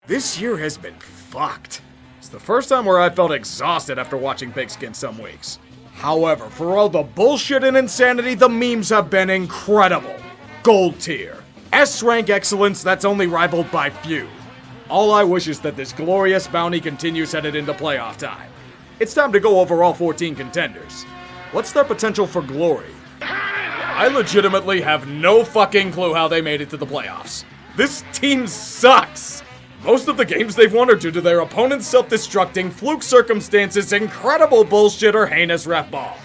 This year has been fucked. It's the first time where I felt exhausted after watching Pigskin some weeks. However, for all the bullshit and insanity, the memes have been incredible. Gold tier. S-rank excellence that's only rivaled by few. All I wish is that this glorious bounty continues headed into playoff time. It's time to go over all 14 contenders. What's their potential for glory? I legitimately have no fucking clue how they made it to the playoffs. This team sucks! Most of the games they've won are due to their opponent's self-destructing, fluke circumstances, incredible bullshit, or heinous ref ball.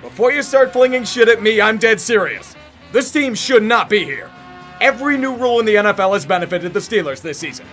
Before you start flinging shit at me, I'm dead serious. This team should not be here. Every new rule in the NFL has benefited the Steelers this season.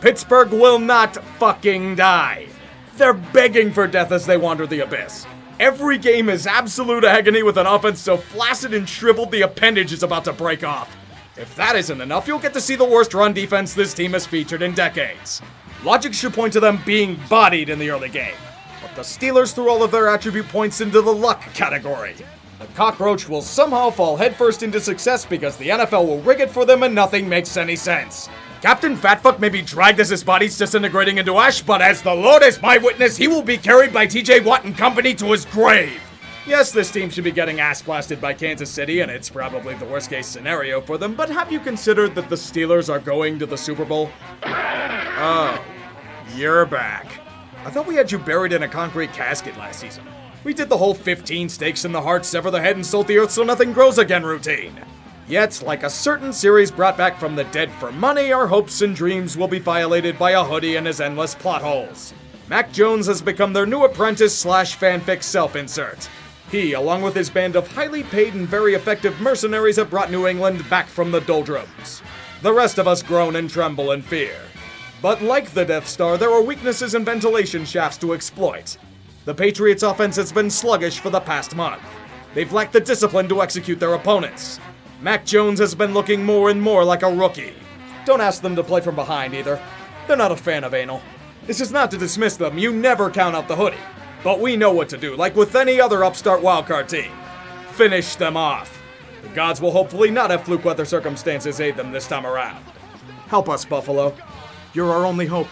Pittsburgh will not fucking die. They're begging for death as they wander the abyss. Every game is absolute agony with an offense so flaccid and shriveled the appendage is about to break off. If that isn't enough, you'll get to see the worst run defense this team has featured in decades. Logic should point to them being bodied in the early game. But the Steelers threw all of their attribute points into the luck category. The cockroach will somehow fall headfirst into success because the NFL will rig it for them and nothing makes any sense. Captain Fatfuck may be dragged as his body's disintegrating into ash, but as the Lord is my witness, he will be carried by TJ Watt and company to his grave. Yes, this team should be getting ass blasted by Kansas City, and it's probably the worst case scenario for them, but have you considered that the Steelers are going to the Super Bowl? Oh, you're back. I thought we had you buried in a concrete casket last season. We did the whole 15 stakes in the heart, sever the head, and salt the earth so nothing grows again routine. Yet, like a certain series brought back from the dead for money, our hopes and dreams will be violated by a hoodie and his endless plot holes. Mac Jones has become their new apprentice / fanfic self-insert. He, along with his band of highly paid and very effective mercenaries, have brought New England back from the doldrums. The rest of us groan and tremble in fear. But like the Death Star, there are weaknesses and ventilation shafts to exploit. The Patriots' offense has been sluggish for the past month. They've lacked the discipline to execute their opponents. Mac Jones has been looking more and more like a rookie. Don't ask them to play from behind either. They're not a fan of anal. This is not to dismiss them, you never count out the hoodie. But we know what to do, like with any other upstart wildcard team. Finish them off. The gods will hopefully not have fluke weather circumstances aid them this time around. Help us, Buffalo. You're our only hope.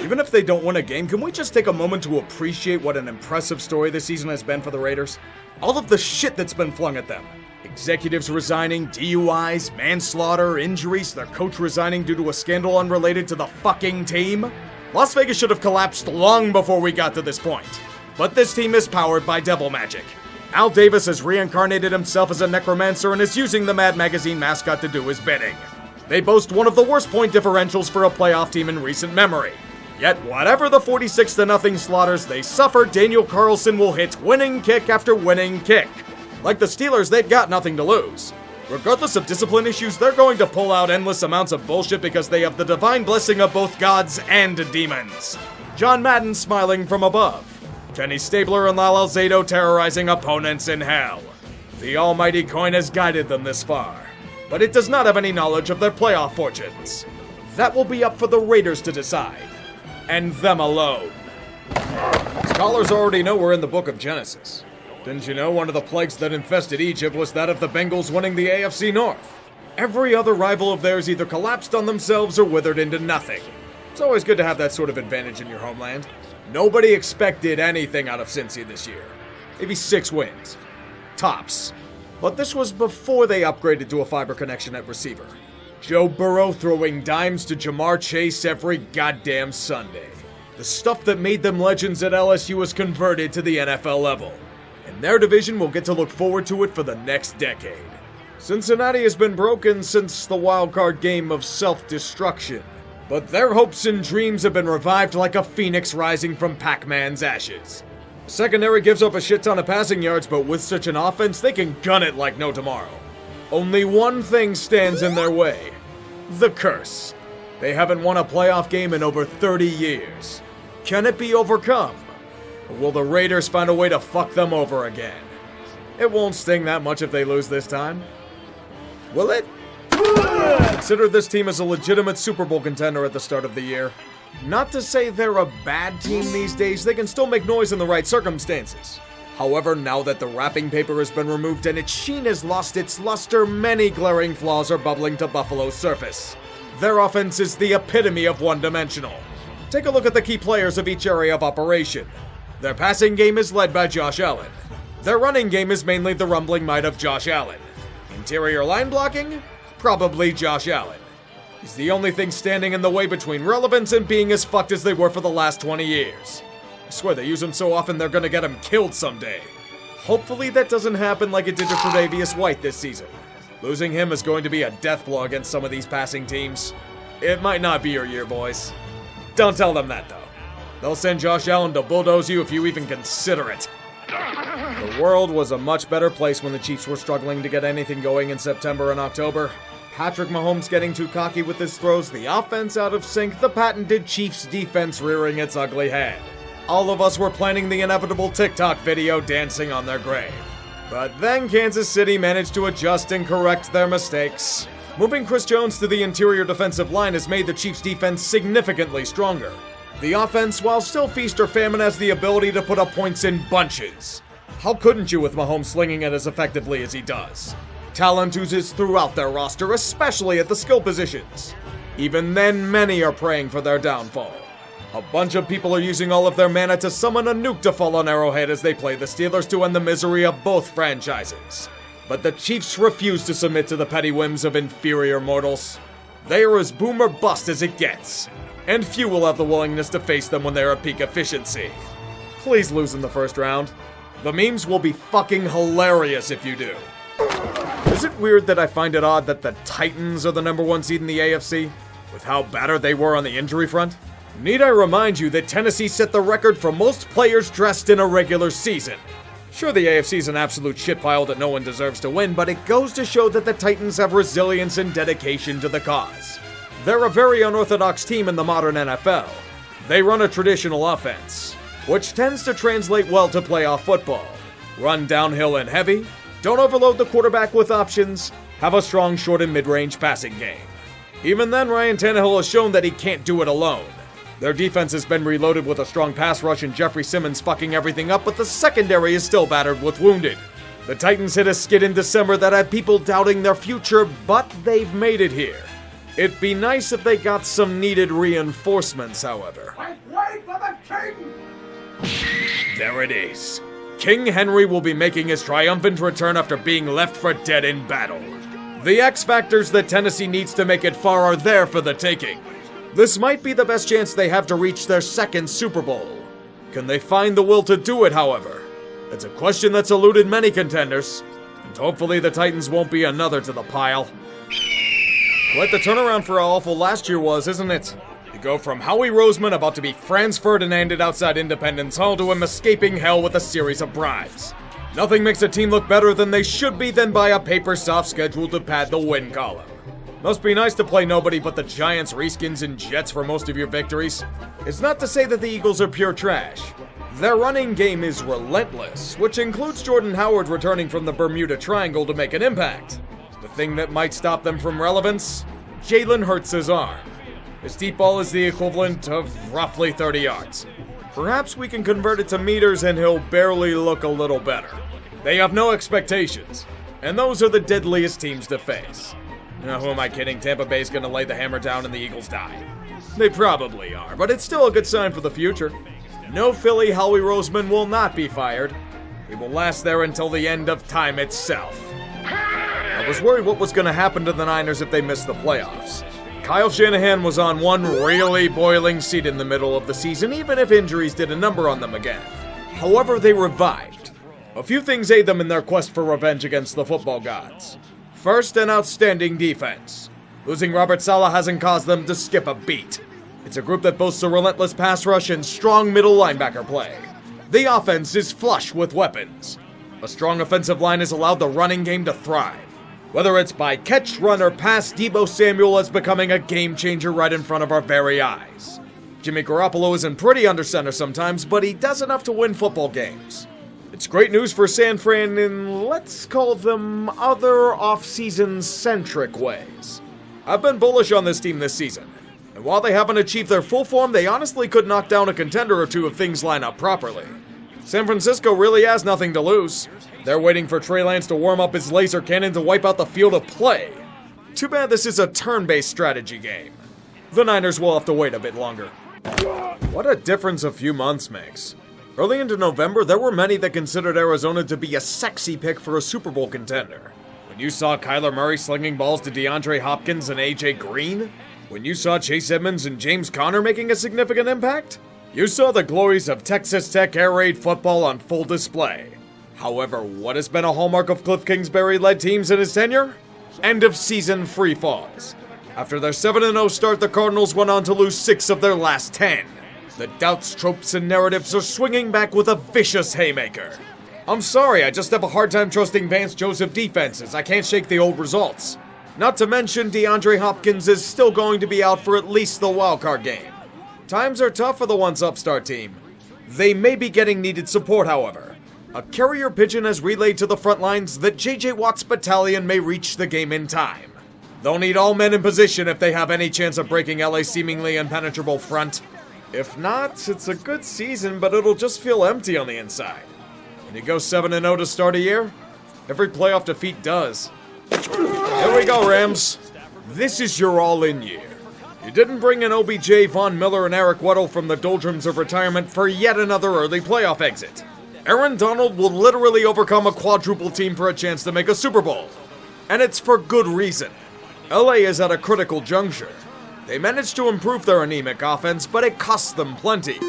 Even if they don't win a game, can we just take a moment to appreciate what an impressive story this season has been for the Raiders? All of the shit that's been flung at them. Executives resigning, DUIs, manslaughter, injuries, their coach resigning due to a scandal unrelated to the fucking team. Las Vegas should have collapsed long before we got to this point. But this team is powered by devil magic. Al Davis has reincarnated himself as a necromancer and is using the Mad Magazine mascot to do his bidding. They boast one of the worst point differentials for a playoff team in recent memory. Yet whatever the 46-0 slaughters they suffer, Daniel Carlson will hit winning kick after winning kick. Like the Steelers, they've got nothing to lose. Regardless of discipline issues, they're going to pull out endless amounts of bullshit because they have the divine blessing of both gods and demons. John Madden smiling from above. Kenny Stabler and Lyle Alzado terrorizing opponents in hell. The almighty coin has guided them this far, but it does not have any knowledge of their playoff fortunes. That will be up for the Raiders to decide. And them alone. Scholars already know we're in the book of Genesis. Didn't you know one of the plagues that infested Egypt was that of the Bengals winning the AFC North? Every other rival of theirs either collapsed on themselves or withered into nothing. It's always good to have that sort of advantage in your homeland. Nobody expected anything out of Cincy this year. Maybe 6 wins. Tops. But this was before they upgraded to a fiber connection at receiver. Joe Burrow throwing dimes to Jamar Chase every goddamn Sunday. The stuff that made them legends at LSU was converted to the NFL level. And their division will get to look forward to it for the next decade. Cincinnati has been broken since the wildcard game of self-destruction, but their hopes and dreams have been revived like a phoenix rising from Pac-Man's ashes. The secondary gives up a shit ton of passing yards, but with such an offense, they can gun it like no tomorrow. Only one thing stands in their way. The curse. They haven't won a playoff game in over 30 years. Can it be overcome? Or will the Raiders find a way to fuck them over again? It won't sting that much if they lose this time. Will it? Consider this team as a legitimate Super Bowl contender at the start of the year. Not to say they're a bad team these days, they can still make noise in the right circumstances. However, now that the wrapping paper has been removed and its sheen has lost its luster, many glaring flaws are bubbling to Buffalo's surface. Their offense is the epitome of one-dimensional. Take a look at the key players of each area of operation. Their passing game is led by Josh Allen. Their running game is mainly the rumbling might of Josh Allen. Interior line blocking? Probably Josh Allen. He's the only thing standing in the way between relevance and being as fucked as they were for the last 20 years. I swear they use him so often they're gonna get him killed someday. Hopefully that doesn't happen like it did to Tre'Davious White this season. Losing him is going to be a death blow against some of these passing teams. It might not be your year, boys. Don't tell them that, though. They'll send Josh Allen to bulldoze you if you even consider it. The world was a much better place when the Chiefs were struggling to get anything going in September and October. Patrick Mahomes getting too cocky with his throws, the offense out of sync, the patented Chiefs defense rearing its ugly head. All of us were planning the inevitable TikTok video dancing on their grave. But then Kansas City managed to adjust and correct their mistakes. Moving Chris Jones to the interior defensive line has made the Chiefs' defense significantly stronger. The offense, while still feast or famine, has the ability to put up points in bunches. How couldn't you with Mahomes slinging it as effectively as he does? Talent oozes throughout their roster, especially at the skill positions. Even then, many are praying for their downfall. A bunch of people are using all of their mana to summon a nuke to fall on Arrowhead as they play the Steelers to end the misery of both franchises. But the Chiefs refuse to submit to the petty whims of inferior mortals. They are as boom or bust as it gets, and few will have the willingness to face them when they're at peak efficiency. Please lose in the first round. The memes will be fucking hilarious if you do. Is it weird that I find it odd that the Titans are the #1 seed in the AFC, with how battered they were on the injury front? Need I remind you that Tennessee set the record for most players dressed in a regular season? Sure, the AFC's an absolute shitpile that no one deserves to win, but it goes to show that the Titans have resilience and dedication to the cause. They're a very unorthodox team in the modern NFL. They run a traditional offense, which tends to translate well to playoff football. Run downhill and heavy, don't overload the quarterback with options, have a strong short and mid-range passing game. Even then, Ryan Tannehill has shown that he can't do it alone. Their defense has been reloaded with a strong pass rush and Jeffrey Simmons fucking everything up, but the secondary is still battered with wounded. The Titans hit a skid in December that had people doubting their future, but they've made it here. It'd be nice if they got some needed reinforcements, however. Wait for the king! There it is. King Henry will be making his triumphant return after being left for dead in battle. The X factors that Tennessee needs to make it far are there for the taking. This might be the best chance they have to reach their second Super Bowl. Can they find the will to do it, however? It's a question that's eluded many contenders, and hopefully the Titans won't be another to the pile. Quite the turnaround for how awful last year was, isn't it? You go from Howie Roseman about to be Franz Ferdinanded outside Independence Hall to him escaping hell with a series of bribes. Nothing makes a team look better than they should be than by a paper soft schedule to pad the win column. Must be nice to play nobody but the Giants, Redskins, and Jets for most of your victories. It's not to say that the Eagles are pure trash. Their running game is relentless, which includes Jordan Howard returning from the Bermuda Triangle to make an impact. The thing that might stop them from relevance? Jalen Hurts' arm. His deep ball is the equivalent of roughly 30 yards. Perhaps we can convert it to meters and he'll barely look a little better. They have no expectations, and those are the deadliest teams to face. Now, who am I kidding? Tampa Bay's gonna lay the hammer down and the Eagles die. They probably are, but it's still a good sign for the future. No Philly Howie Roseman will not be fired. He will last there until the end of time itself. I was worried what was gonna happen to the Niners if they missed the playoffs. Kyle Shanahan was on one really boiling seat in the middle of the season, even if injuries did a number on them again. However, they revived. A few things aid them in their quest for revenge against the football gods. First, an outstanding defense. Losing Robert Saleh hasn't caused them to skip a beat. It's a group that boasts a relentless pass rush and strong middle linebacker play. The offense is flush with weapons. A strong offensive line has allowed the running game to thrive. Whether it's by catch, run, or pass, Deebo Samuel is becoming a game changer right in front of our very eyes. Jimmy Garoppolo isn't pretty under center sometimes, but he does enough to win football games. It's great news for San Fran in, let's call them, other off-season centric ways. I've been bullish on this team this season, and while they haven't achieved their full form, they honestly could knock down a contender or two if things line up properly. San Francisco really has nothing to lose. They're waiting for Trey Lance to warm up his laser cannon to wipe out the field of play. Too bad this is a turn-based strategy game. The Niners will have to wait a bit longer. What a difference a few months makes. Early into November, there were many that considered Arizona to be a sexy pick for a Super Bowl contender. When you saw Kyler Murray slinging balls to DeAndre Hopkins and AJ Green? When you saw Chase Edmonds and James Conner making a significant impact? You saw the glories of Texas Tech air raid football on full display. However, what has been a hallmark of Cliff Kingsbury-led teams in his tenure? End-of-season free falls. After their 7-0 start, the Cardinals went on to lose 6 of their last 10. The doubts, tropes, and narratives are swinging back with a vicious haymaker. I'm sorry, I just have a hard time trusting Vance Joseph defenses. I can't shake the old results. Not to mention, DeAndre Hopkins is still going to be out for at least the wildcard game. Times are tough for the once upstart team. They may be getting needed support, however. A carrier pigeon has relayed to the front lines that J.J. Watt's battalion may reach the game in time. They'll need all men in position if they have any chance of breaking LA's seemingly impenetrable front. If not, it's a good season, but it'll just feel empty on the inside. When you go 7-0 to start a year, every playoff defeat does. Here we go, Rams. This is your all-in year. You didn't bring in OBJ, Von Miller, and Eric Weddle from the doldrums of retirement for yet another early playoff exit. Aaron Donald will literally overcome a quadruple team for a chance to make a Super Bowl. And it's for good reason. LA is at a critical juncture. They managed to improve their anemic offense, but it costs them plenty.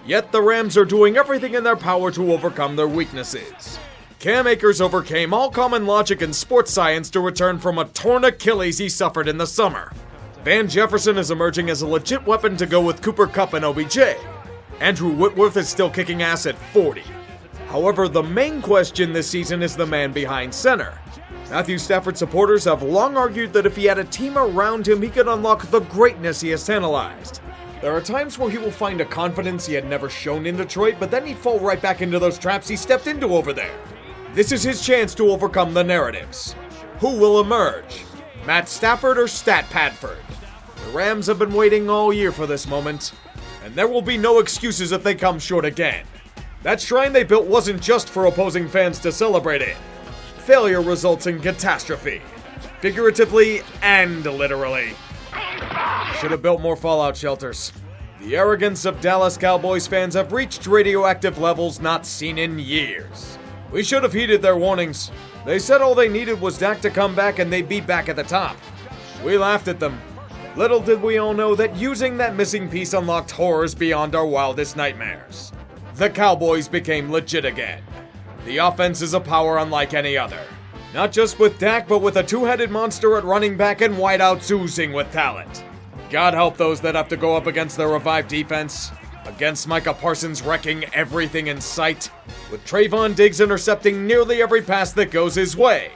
Yet the Rams are doing everything in their power to overcome their weaknesses. Cam Akers overcame all common logic and sports science to return from a torn Achilles he suffered in the summer. Van Jefferson is emerging as a legit weapon to go with Cooper Kupp and OBJ. Andrew Whitworth is still kicking ass at 40. However, the main question this season is the man behind center. Matthew Stafford supporters have long argued that if he had a team around him, he could unlock the greatness he has tantalized. There are times where he will find a confidence he had never shown in Detroit, but then he'd fall right back into those traps he stepped into over there. This is his chance to overcome the narratives. Who will emerge? Matt Stafford or Stat Padford? The Rams have been waiting all year for this moment, and there will be no excuses if they come short again. That shrine they built wasn't just for opposing fans to celebrate in. Failure results in catastrophe. Figuratively and literally. Should have built more fallout shelters. The arrogance of Dallas Cowboys fans have reached radioactive levels not seen in years. We should have heeded their warnings. They said all they needed was Dak to come back and they'd be back at the top. We laughed at them. Little did we all know that using that missing piece unlocked horrors beyond our wildest nightmares. The Cowboys became legit again. The offense is a power unlike any other. Not just with Dak, but with a two-headed monster at running back and wideouts oozing with talent. God help those that have to go up against their revived defense. Against Micah Parsons wrecking everything in sight, with Trayvon Diggs intercepting nearly every pass that goes his way,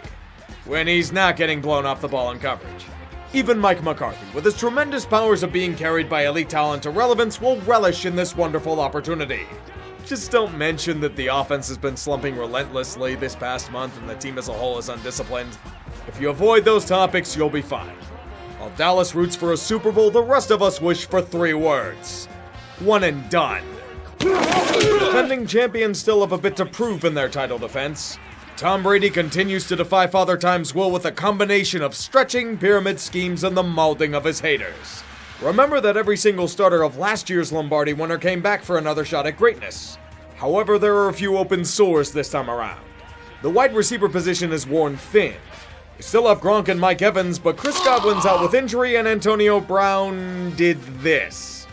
when he's not getting blown off the ball in coverage. Even Mike McCarthy, with his tremendous powers of being carried by elite talent to relevance, will relish in this wonderful opportunity. Just don't mention that the offense has been slumping relentlessly this past month and the team as a whole is undisciplined. If you avoid those topics, you'll be fine. While Dallas roots for a Super Bowl, the rest of us wish for 3 words. One and done. Defending champions still have a bit to prove in their title defense. Tom Brady continues to defy Father Time's will with a combination of stretching, pyramid schemes, and the molding of his haters. Remember that every single starter of last year's Lombardi winner came back for another shot at greatness. However, there are a few open sores this time around. The wide receiver position is worn thin. We still have Gronk and Mike Evans, but Chris Godwin's out with injury and Antonio Brown did this.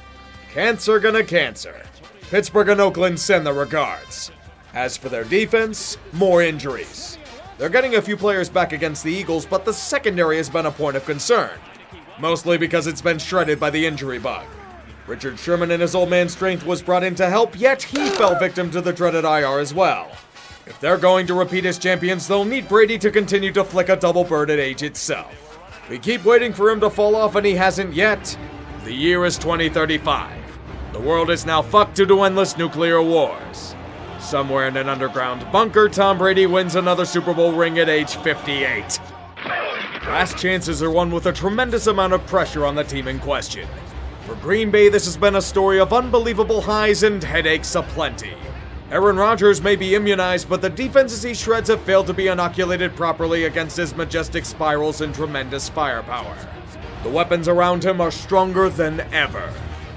Cancer gonna cancer. Pittsburgh and Oakland send their regards. As for their defense, more injuries. They're getting a few players back against the Eagles, but the secondary has been a point of concern. Mostly because it's been shredded by the injury bug. Richard Sherman in his old man strength was brought in to help, yet he fell victim to the dreaded IR as well. If they're going to repeat as champions, they'll need Brady to continue to flick a double bird at age itself. We keep waiting for him to fall off and he hasn't yet. The year is 2035. The world is now fucked due to endless nuclear wars. Somewhere in an underground bunker, Tom Brady wins another Super Bowl ring at age 58. Last chances are won with a tremendous amount of pressure on the team in question. For Green Bay, this has been a story of unbelievable highs and headaches aplenty. Aaron Rodgers may be immunized, but the defenses he shreds have failed to be inoculated properly against his majestic spirals and tremendous firepower. The weapons around him are stronger than ever.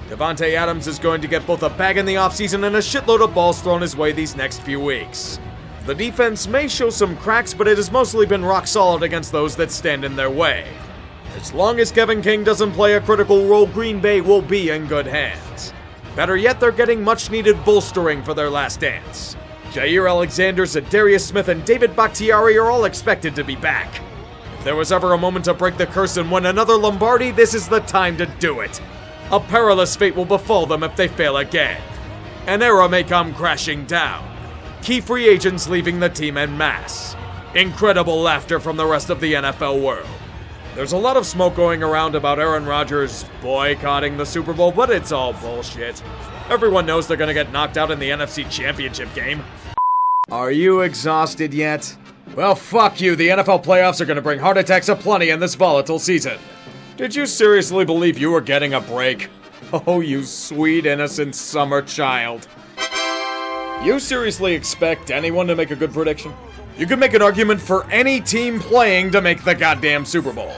Davante Adams is going to get both a bag in the offseason and a shitload of balls thrown his way these next few weeks. The defense may show some cracks, but it has mostly been rock solid against those that stand in their way. As long as Kevin King doesn't play a critical role, Green Bay will be in good hands. Better yet, they're getting much-needed bolstering for their last dance. Jair Alexander, Zadarius Smith, and David Bakhtiari are all expected to be back. If there was ever a moment to break the curse and win another Lombardi, this is the time to do it. A perilous fate will befall them if they fail again. An era may come crashing down. Key free agents leaving the team en masse. Incredible laughter from the rest of the NFL world. There's a lot of smoke going around about Aaron Rodgers boycotting the Super Bowl, but it's all bullshit. Everyone knows they're gonna get knocked out in the NFC Championship game. Are you exhausted yet? Well, fuck you. The NFL playoffs are gonna bring heart attacks aplenty in this volatile season. Did you seriously believe you were getting a break? Oh, you sweet, innocent summer child. You seriously expect anyone to make a good prediction? You could make an argument for any team playing to make the goddamn Super Bowl.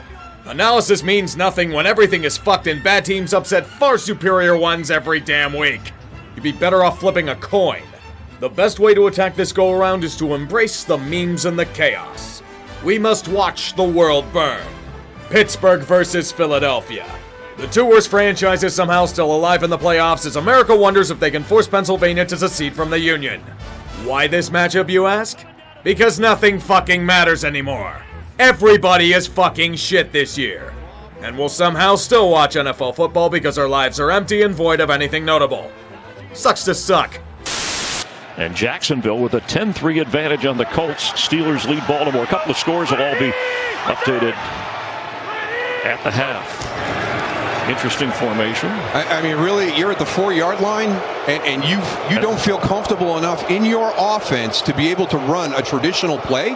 Analysis means nothing when everything is fucked and bad teams upset far superior ones every damn week. You'd be better off flipping a coin. The best way to attack this go-around is to embrace the memes and the chaos. We must watch the world burn. Pittsburgh versus Philadelphia. The two worst franchises somehow still alive in the playoffs as America wonders if they can force Pennsylvania to secede from the Union. Why this matchup, you ask? Because nothing fucking matters anymore. Everybody is fucking shit this year. And we'll somehow still watch NFL football because our lives are empty and void of anything notable. Sucks to suck. And Jacksonville with a 10-3 advantage on the Colts. Steelers lead Baltimore. A couple of scores will all be updated at the half. Interesting formation. I mean, really, you're at the 4-yard line, and you don't feel comfortable enough in your offense to be able to run a traditional play.